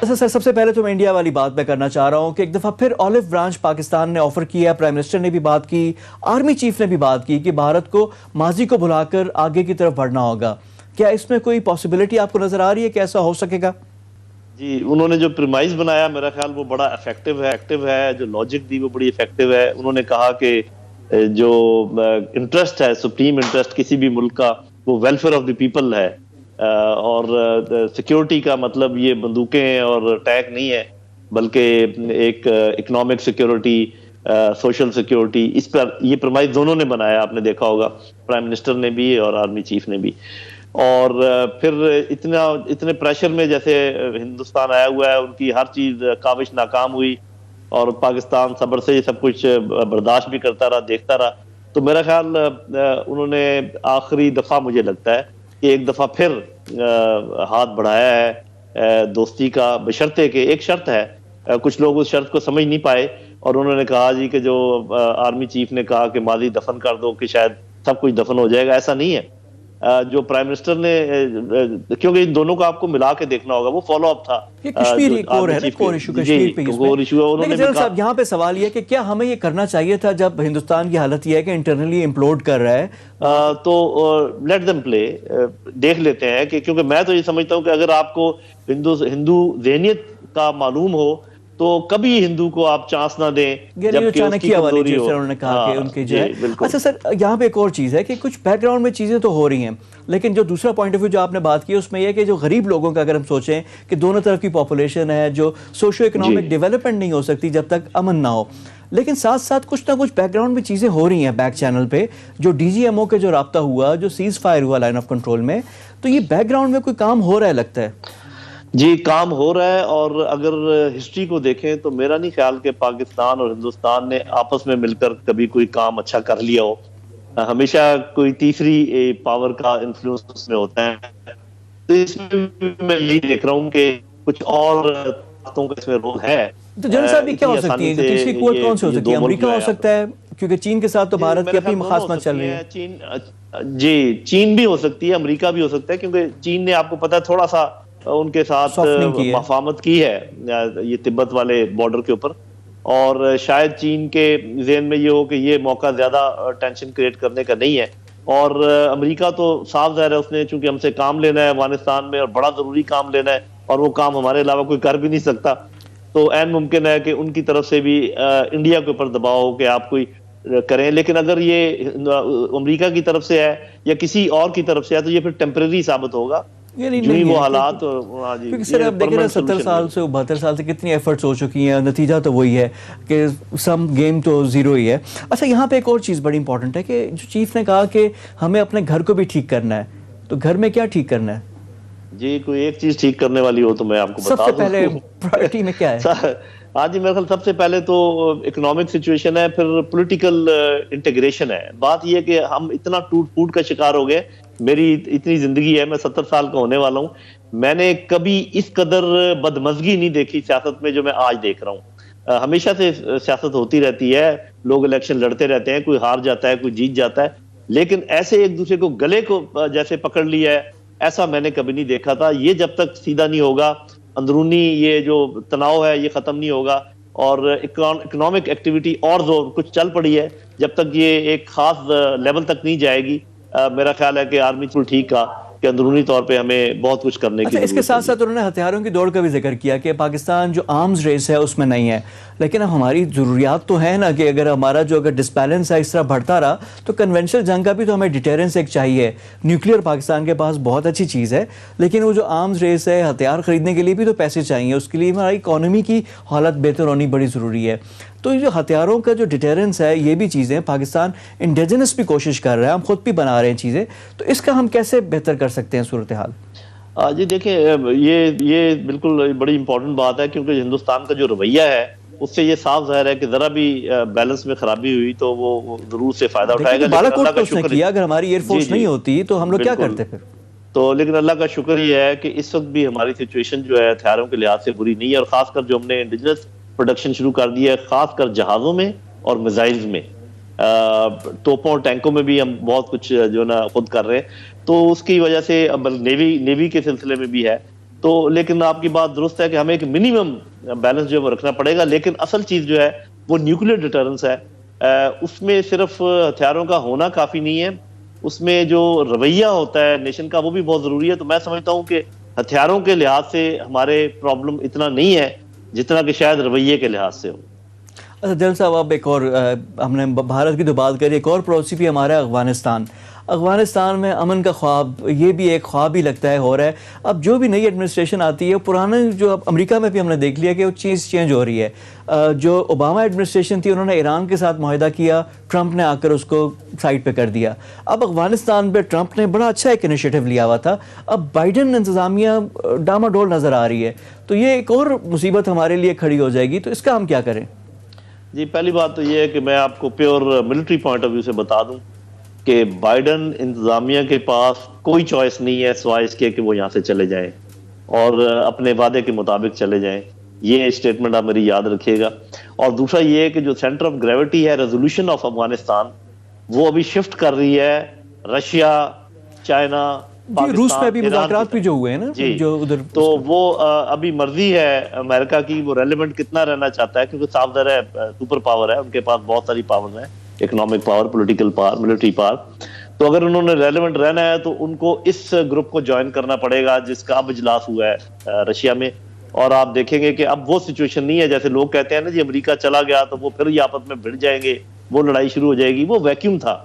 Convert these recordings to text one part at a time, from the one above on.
سر سب سے پہلے تو میں انڈیا والی بات میں کرنا چاہ رہا ہوں کہ ایک دفعہ پھر آلو برانچ پاکستان نے آفر کیا، پرائم منسٹر نے بھی بات کی، آرمی چیف نے بھی بات کی کہ بھارت کو ماضی کو بھلا کر آگے کی طرف بڑھنا ہوگا. کیا اس میں کوئی پاسبلٹی آپ کو نظر آ رہی ہے کہ ایسا ہو سکے گا؟ جی، انہوں نے جو پریمائز بنایا میرا خیال وہ بڑا ایفیکٹو ہے، جو لاجک دی وہ بڑی ایفیکٹو ہے. انہوں نے کہا کہ جو انٹرسٹ ہے، سپریم انٹرسٹ کسی بھی ملک کا، وہ ویلفیئر آف دی پیپل ہے، اور سیکیورٹی کا مطلب یہ بندوقیں اور ٹینک نہیں ہے، بلکہ ایک اکنامک سیکیورٹی، سوشل سیکیورٹی. اس پر یہ پرمائز دونوں نے بنایا، آپ نے دیکھا ہوگا پرائم منسٹر نے بھی اور آرمی چیف نے بھی. اور پھر اتنے پریشر میں جیسے ہندوستان آیا ہوا ہے، ان کی ہر چیز کاوش ناکام ہوئی اور پاکستان صبر سے یہ سب کچھ برداشت بھی کرتا رہا، دیکھتا رہا. تو میرا خیال انہوں نے آخری دفعہ مجھے لگتا ہے کہ ایک دفعہ پھر ہاتھ بڑھایا ہے دوستی کا، بشرطے کہ ایک شرط ہے. کچھ لوگ اس شرط کو سمجھ نہیں پائے اور انہوں نے کہا جی کہ جو آرمی چیف نے کہا کہ ماضی دفن کر دو کہ شاید سب کچھ دفن ہو جائے گا. ایسا نہیں ہے. جو پرائم منسٹر نے، کیونکہ ان دونوں کو آپ کو ملا کے دیکھنا ہوگا، وہ فالو اپ تھا. یہ کشمیر ایک اور ہے نا، کور ایشو کشمیر پہ اس میں. لیکن جنرل صاحب یہاں پہ سوال یہ ہے کہ کیا ہمیں یہ کرنا چاہیے تھا جب ہندوستان کی حالت یہ ہے کہ انٹرنلی امپلوڈ کر رہا ہے؟ تو لیٹ دم پلے، دیکھ لیتے ہیں. کہ کیونکہ میں تو یہ سمجھتا ہوں کہ اگر آپ کو ہندو ذہنیت کا معلوم ہو تو کبھی ہندو کو آپ چانس نہ دیں جبکہ اس کی کمزوری ہو. انہوں نے کہا کہ ان کی جو ہے. اچھا سر، یہاں پہ ایک اور چیز ہے کہ کچھ بیک گراؤنڈ میں چیزیں تو ہو رہی ہیں، لیکن جو دوسرا پوائنٹ آف ویو جو آپ نے بات کی اس میں یہ ہے کہ جو غریب لوگوں کا اگر ہم سوچیں کہ دونوں طرف کی پاپولیشن ہے، جو سوشو اکنامک ڈیولپمنٹ نہیں ہو سکتی جب تک امن نہ ہو. لیکن ساتھ ساتھ کچھ نہ کچھ بیک گراؤنڈ میں چیزیں ہو رہی ہیں بیک چینل پہ. جو ڈی جی ایم او کے جو رابطہ ہوا، جو سیز فائر ہوا لائن آف کنٹرول میں، تو یہ بیک گراؤنڈ میں کوئی کام ہو رہا ہے لگتا ہے. جی، کام ہو رہا ہے. اور اگر ہسٹری کو دیکھیں تو میرا نہیں خیال کہ پاکستان اور ہندوستان نے آپس میں مل کر کبھی کوئی کام اچھا کر لیا ہو. ہمیشہ کوئی تیسری پاور کا انفلوئنس اس میں ہوتا ہے. تو اس میں میں یہی دیکھ رہا ہوں کہ کچھ اور طاقتوں کا اس میں رول ہے. تو جنرل صاحب یہ کیا ہو سکتی ہے؟ تیسری قوت کون سی ہو سکتی ہے؟ امریکہ ہو سکتا ہے، کیونکہ چین کے ساتھ تو بھارت کی اپنی مخاصمت چل رہی ہے. جی، چین بھی ہو سکتی ہے، امریکہ بھی ہو سکتا ہے، کیونکہ چین نے آپ کو پتا ہے تھوڑا سا ان کے ساتھ مفاہمت کی ہے یہ تبت والے بارڈر کے اوپر. اور شاید چین کے ذہن میں یہ ہو کہ یہ موقع زیادہ ٹینشن کریٹ کرنے کا نہیں ہے. اور امریکہ تو صاف ظاہر ہے اس نے چونکہ ہم سے کام لینا ہے افغانستان میں، اور بڑا ضروری کام لینا ہے، اور وہ کام ہمارے علاوہ کوئی کر بھی نہیں سکتا. تو عین ممکن ہے کہ ان کی طرف سے بھی انڈیا کے اوپر دباؤ ہو کہ آپ کوئی کریں. لیکن اگر یہ امریکہ کی طرف سے ہے یا کسی اور کی طرف سے ہے تو یہ پھر ٹیمپریری ثابت ہوگا. وہ حالات کیونکہ سر اب دیکھیں نا 70 سال سے 72 سال سے کتنی ایفرٹس ہو چکی ہیں، نتیجہ تو وہی ہے کہ سم گیم تو زیرو ہی ہے. اچھا یہاں پہ ایک اور چیز بڑی امپورٹنٹ ہے کہ جو چیف نے کہا کہ ہمیں اپنے گھر کو بھی ٹھیک کرنا ہے. تو گھر میں کیا ٹھیک کرنا ہے؟ جی، کوئی ایک چیز ٹھیک کرنے والی ہو تو میں آپ کو بتا دوں. سب سے پہلے پرائرٹی میں کیا ہے؟ جی، میرے خیال سب سے پہلے تو اکنامک سچویشن ہے، پھر پولیٹیکل انٹیگریشن ہے. بات یہ ہے کہ ہم اتنا ٹوٹ پھوٹ کا شکار ہو گئے. میری اتنی زندگی ہے، میں 70 سال کا ہونے والا ہوں، میں نے کبھی اس قدر بدمزگی نہیں دیکھی سیاست میں جو میں آج دیکھ رہا ہوں. ہمیشہ سے سیاست ہوتی رہتی ہے، لوگ الیکشن لڑتے رہتے ہیں، کوئی ہار جاتا ہے، کوئی جیت جاتا ہے، لیکن ایسے ایک دوسرے کو گلے کو جیسے پکڑ لیا ہے ایسا میں نے کبھی نہیں دیکھا تھا. یہ جب تک سیدھا نہیں ہوگا، اندرونی یہ جو تناؤ ہے یہ ختم نہیں ہوگا، اور اکنامک ایکٹیویٹی اور زور کچھ چل پڑی ہے، جب تک یہ ایک خاص لیول تک نہیں جائے گی، میرا خیال ہے کہ آرمی چل ٹھیک کا کہ اندرونی طور پہ ہمیں بہت کچھ کرنے کی ضرورت ہے. اس کے ساتھ ساتھ انہوں نے ہتھیاروں کی دوڑ کا بھی ذکر کیا کہ پاکستان جو آرمز ریس ہے اس میں نہیں ہے. لیکن اب ہماری ضروریات تو ہیں نا کہ اگر ہمارا جو اگر ڈسبیلنس ہے اس طرح بڑھتا رہا تو کنونشنل جنگ کا بھی تو ہمیں ڈیٹیرنس ایک چاہیے. نیوکلیئر پاکستان کے پاس بہت اچھی چیز ہے، لیکن وہ جو آرمز ریس ہے، ہتھیار خریدنے کے لیے بھی تو پیسے چاہیے. اس کے لیے ہماری اکانومی کی حالت بہتر ہونی بڑی ضروری ہے. تو یہ جو ہتھیاروں کا جو ڈیٹیرنس ہے، یہ بھی چیزیں پاکستان انڈیجنس بھی کوشش کر رہا ہے، ہم خود بھی بنا رہے ہیں چیزیں. تو اس کا ہم کیسے بہتر کر سکتے ہیں صورتحال؟ جی دیکھیں، یہ بالکل بڑی امپورٹنٹ بات ہے، کیونکہ ہندوستان کا جو رویہ ہے اس سے یہ صاف ظاہر ہے کہ ذرا بھی بیلنس میں خرابی ہوئی تو وہ ضرور سے فائدہ اٹھائے گا. بالاکوٹ تو اس نے کیا، اگر ہماری ایئر فورس نہیں ہوتی تو ہم لوگ کیا کرتے پھر؟ تو لیکن اللہ کا شکر یہ ہے کہ اس وقت بھی ہماری سچویشن جو ہے ہتھیاروں کے لحاظ سے بری نہیں ہے، اور خاص کر جو ہم نے انڈیجنس پروڈکشن شروع کر دی ہے، خاص کر جہازوں میں اور میزائلز میں، توپوں اور ٹینکوں میں بھی ہم بہت کچھ جو نا خود کر رہے ہیں. تو اس کی وجہ سے اب نیوی کے سلسلے میں بھی ہے. تو لیکن آپ کی بات درست ہے کہ ہمیں ایک منیمم بیلنس جو ہے وہ رکھنا پڑے گا، لیکن اصل چیز جو ہے وہ نیوکلیر ڈیٹرنس ہے. اس میں صرف ہتھیاروں کا ہونا کافی نہیں ہے، اس میں جو رویہ ہوتا ہے نیشن کا وہ بھی بہت ضروری ہے. تو میں سمجھتا ہوں کہ ہتھیاروں کے لحاظ سے ہمارے پرابلم اتنا نہیں ہے جتنا کہ شاید رویے کے لحاظ سے ہو. اچھا جل صاحب، اب ایک اور ہم نے بھارت کی تو بات کری، ایک اور پڑوسی بھی ہمارا افغانستان. افغانستان میں امن کا خواب، یہ بھی ایک خواب ہی لگتا ہے ہو رہا ہے. اب جو بھی نئی ایڈمنسٹریشن آتی ہے، پرانا جو اب امریکہ میں بھی ہم نے دیکھ لیا کہ وہ چیز چینج ہو رہی ہے. جو اوباما ایڈمنسٹریشن تھی انہوں نے ایران کے ساتھ معاہدہ کیا، ٹرمپ نے آ کر اس کو سائڈ پہ کر دیا. اب افغانستان پہ ٹرمپ نے بڑا اچھا ایک انیشیٹو لیا ہوا تھا، اب بائیڈن انتظامیہ ڈاما ڈول نظر آ رہی ہے، تو یہ ایک اور مصیبت ہمارے لیے کھڑی ہو جائے گی. تو اس کا ہم کیا کریں؟ جی، پہلی بات تو یہ ہے کہ میں آپ کو pure military point of view سے بتا دوں کہ بائیڈن انتظامیہ کے پاس کوئی چوائس نہیں ہے سوائے اس کے کہ وہ یہاں سے چلے جائیں اور اپنے وعدے کے مطابق چلے جائیں. یہ اسٹیٹمنٹ آپ میری یاد رکھیے گا. اور دوسرا یہ ہے کہ جو سینٹر آف گریوٹی ہے ریزولوشن آف افغانستان، وہ ابھی شفٹ کر رہی ہے رشیا، چائنا، روس میں بھی ایران مذاکرات بھی جو ہوئے ہیں نا، جی، جو ادھر، تو وہ ابھی مرضی ہے امریکہ کی وہ ریلیونٹ کتنا رہنا چاہتا ہے، کیونکہ صاف ظاہر ہے سپر پاور ہے، ان کے پاس بہت ساری پاور ہیں، economic power, political power, military power. تو اگر انہوں نے ریلیونٹ رہنا ہے تو ان کو اس گروپ کو جوائن کرنا پڑے گا جس کا اب اجلاس ہوا ہے رشیا میں. اور آپ دیکھیں گے کہ اب وہ سچویشن نہیں ہے جیسے لوگ کہتے ہیں نا جی امریکہ چلا گیا تو وہ پھر یہ آپس میں بھڑ جائیں گے، وہ لڑائی شروع ہو جائے گی. وہ ویکیوم تھا،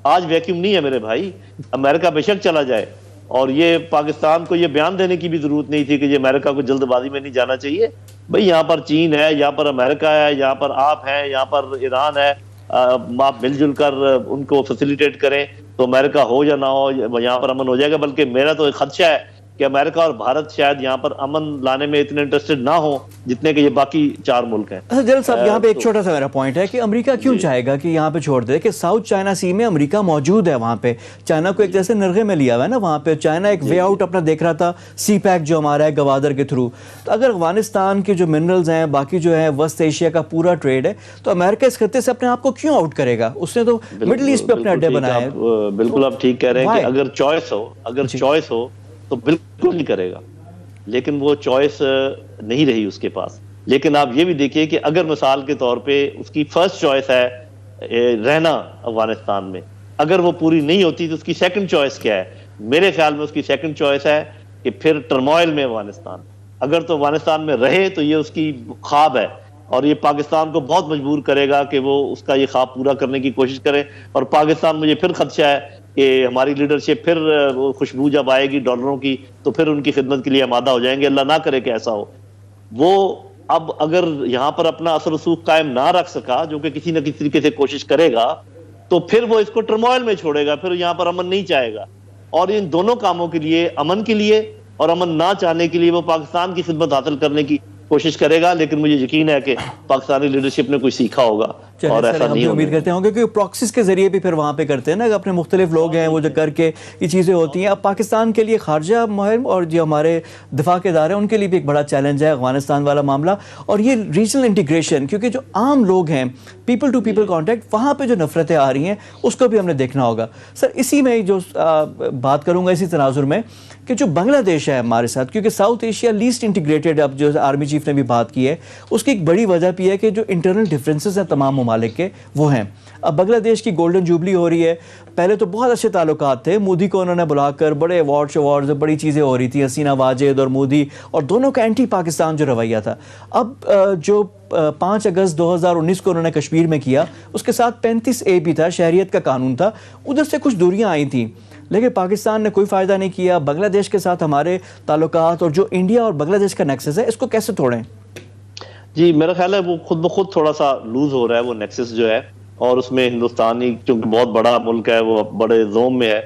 آج ویکیوم نہیں ہے میرے بھائی. امریکہ بے شک چلا جائے، اور یہ پاکستان کو یہ بیان دینے کی بھی ضرورت نہیں تھی کہ یہ امریکہ کو جلد بازی میں نہیں جانا چاہیے. بھئی یہاں پر چین ہے، یہاں پر امریکہ ہے، یہاں پر آپ ہیں، یہاں پر ایران ہے، آپ مل جل کر ان کو فیسیلیٹیٹ کریں تو امریکہ ہو یا نہ ہو یہاں پر امن ہو جائے گا. بلکہ میرا تو ایک خدشہ ہے کہ امریکہ اور بھارت شاید یہاں پر امن لانے میں اتنے انٹرسٹڈ نہ ہوں جتنے کہ یہ باقی 4 ملک ہیں. اچھا جلال صاحب، یہاں پہ ایک چھوٹا سا میرا پوائنٹ ہے کہ امریکہ کیوں چاہے گا کہ یہاں پہ چھوڑ دے، کہ ساؤتھ چائنا سی میں امریکہ موجود ہے، وہاں پہ چائنا کو ایک جیسے نرغے میں لیا ہوا ہے نا، وہاں پہ چائنا ایک وے آؤٹ اپنا دیکھ رہا تھا، سی پیک جو ہمارا ہے گوادر کے تھرو. تو اگر افغانستان کے جو منرلز ہیں، باقی جو ہے وسط ایشیا کا پورا ٹریڈ ہے، تو امریکہ اس خطے سے اپنے آپ کو کیوں آؤٹ کرے گا؟ اس نے تو مڈل ایسٹ پہ اپنے اڈے بنائے ہیں. بالکل آپ ٹھیک کہہ رہے ہیں کہ اگر چوائس ہو تو بالکل نہیں کرے گا، لیکن وہ چوائس نہیں رہی اس کے پاس. لیکن آپ یہ بھی دیکھیے کہ اگر مثال کے طور پہ اس کی فرسٹ چوائس ہے رہنا افغانستان میں، اگر وہ پوری نہیں ہوتی تو اس کی سیکنڈ چوائس کیا ہے؟ میرے خیال میں اس کی سیکنڈ چوائس ہے کہ پھر ٹرموائل میں افغانستان، اگر تو افغانستان میں رہے تو یہ اس کی خواب ہے، اور یہ پاکستان کو بہت مجبور کرے گا کہ وہ اس کا یہ خواب پورا کرنے کی کوشش کرے. اور پاکستان مجھے پھر خدشہ ہے کہ ہماری لیڈرشپ پھر خوشبو جب آئے گی ڈالروں کی تو پھر ان کی خدمت کے لیے آمادہ ہو جائیں گے. اللہ نہ کرے کہ ایسا ہو. وہ اب اگر یہاں پر اپنا اثر رسوخ قائم نہ رکھ سکا، جو کہ کسی نہ کسی طریقے سے کوشش کرے گا، تو پھر وہ اس کو ٹرموائل میں چھوڑے گا، پھر یہاں پر امن نہیں چاہے گا. اور ان دونوں کاموں کے لیے، امن کے لیے اور امن نہ چاہنے کے لیے، وہ پاکستان کی خدمت حاصل کرنے کی کوشش کرے گا. لیکن مجھے یقین ہے کہ پاکستانی لیڈرشپ نے کوئی سیکھا ہوگا اور ایسا نہیں امید کرتے ہوں گے کہ پراکسیز کے ذریعے بھی پھر وہاں پہ کرتے ہیں نا، اپنے مختلف لوگ ہیں وہ جو کر کے یہ چیزیں ہوتی ہیں. اب پاکستان کے لیے خارجہ مہم اور جو ہمارے دفاع کے ادارے ہیں ان کے لیے بھی ایک بڑا چیلنج ہے افغانستان والا معاملہ، اور یہ ریجنل انٹیگریشن، کیونکہ جو عام لوگ ہیں، پیپل ٹو پیپل کانٹیکٹ، وہاں پہ جو نفرتیں آ رہی ہیں اس کو بھی ہم نے دیکھنا ہوگا. سر اسی میں جو بات کروں گا اسی تناظر میں کہ جو بنگلہ دیش ہے ہمارے ساتھ، کیونکہ ساؤتھ ایشیا لیسٹ انٹیگریٹڈ، اب جو آرمی چیف نے بھی بات کی ہے، اس کی ایک بڑی وجہ بھی ہے کہ جو انٹرنل ڈفرینسز ہیں تمام ممالک کے وہ ہیں. اب بنگلہ دیش کی گولڈن جوبلی ہو رہی ہے، پہلے تو بہت اچھے تعلقات تھے، مودی کو انہوں نے بلا کر بڑے ایوارڈز بڑی چیزیں ہو رہی تھیں، حسینہ واجد اور مودی، اور دونوں کا اینٹی پاکستان جو رویہ تھا. اب جو 5 اگست 2019 کو انہوں نے کشمیر میں کیا، اس کے ساتھ 35A بھی تھا، شہریت کا قانون تھا، ادھر سے کچھ دوریاں آئی تھیں، لیکن پاکستان نے کوئی فائدہ نہیں کیا. بنگلہ دیش کے ساتھ ہمارے تعلقات اور جو انڈیا اور بنگلہ دیش کا نیکسس ہے، اس کو کیسے توڑیں؟ جی میرا خیال ہے وہ خود بخود تھوڑا سا لوز ہو رہا ہے وہ نیکسس جو ہے، اور اس میں ہندوستانی چونکہ بہت بڑا ملک ہے، وہ بڑے زوم میں ہے.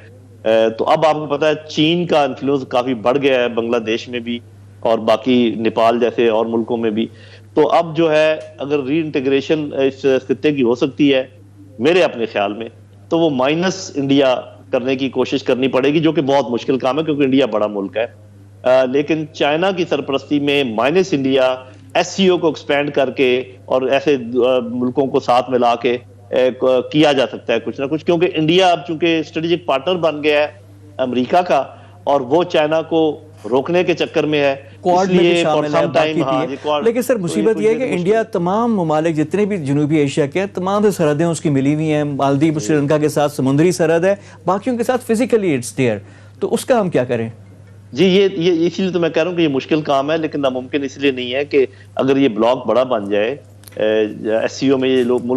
تو اب آپ کو پتا ہے چین کا انفلوئنس کافی بڑھ گیا ہے بنگلہ دیش میں بھی اور باقی نیپال جیسے اور ملکوں میں بھی. تو اب جو ہے اگر ری انٹیگریشن اس خطے کی ہو سکتی ہے میرے اپنے خیال میں، تو وہ مائنس انڈیا کرنے کی کوشش کرنی پڑے گی، جو کہ بہت مشکل کام ہے کیونکہ انڈیا بڑا ملک ہے. لیکن چائنا کی سرپرستی میں مائنس انڈیا SCO کو ایکسپینڈ کر کے اور ایسے ملکوں کو ساتھ ملا کے کیا جا سکتا ہے کچھ نہ کچھ، کیونکہ انڈیا اب چونکہ اسٹریٹجک پارٹنر بن گیا ہے امریکہ کا، اور وہ چائنا کو روکنے کے چکر میں ہے. کوارڈ میں بھی شامل ہے، باقی بھی ہے. لیکن سر مصیبت یہ ہے کہ انڈیا تمام ممالک جتنے بھی جنوبی ایشیا کے ہیں تمام سے سرحدیں اس کی ملی ہوئی ہیں. مالدیپ سری لنکا کے ساتھ سمندری سرحد ہے، باقیوں کے ساتھ فزیکلی اٹس دیئر. تو اس کا ہم کیا کریں؟ جی یہ اسی لیے تو میں کہہ رہا ہوں کہ یہ مشکل کام ہے، لیکن ناممکن اس لیے نہیں ہے کہ اگر یہ بلاک بڑا بن جائے ایس سی او میں یہ لوگ ملک